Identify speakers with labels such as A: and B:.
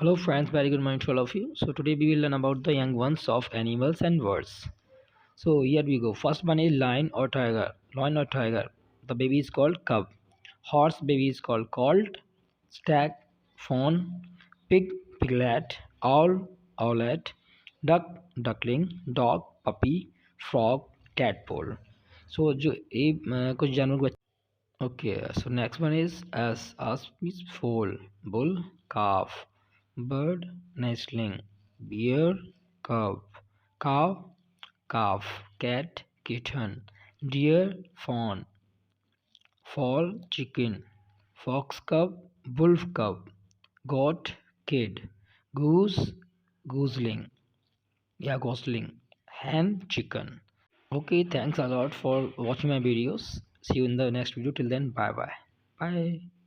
A: Hello friends, very good morning to all of you. So today we will learn about the young ones of animals and birds. So here we go. First one is lion or tiger. Lion or tiger. The baby is called cub. Horse baby is called colt. Stag, fawn. Pig, piglet. Owl, owlet. Duck, duckling. Dog, puppy. Frog, tadpole. So जो ये कुछ जानवर को Okay, so next one is as means foal, bull, calf, bird, nestling, bear, cub, cow, calf, cat, kitten, deer, fawn, fowl, chicken, fox cub, wolf cub, goat, kid, goose, gosling, gosling, hen, chicken. Okay, thanks a lot for watching my videos. See you in the next video. Till then, bye bye. Bye.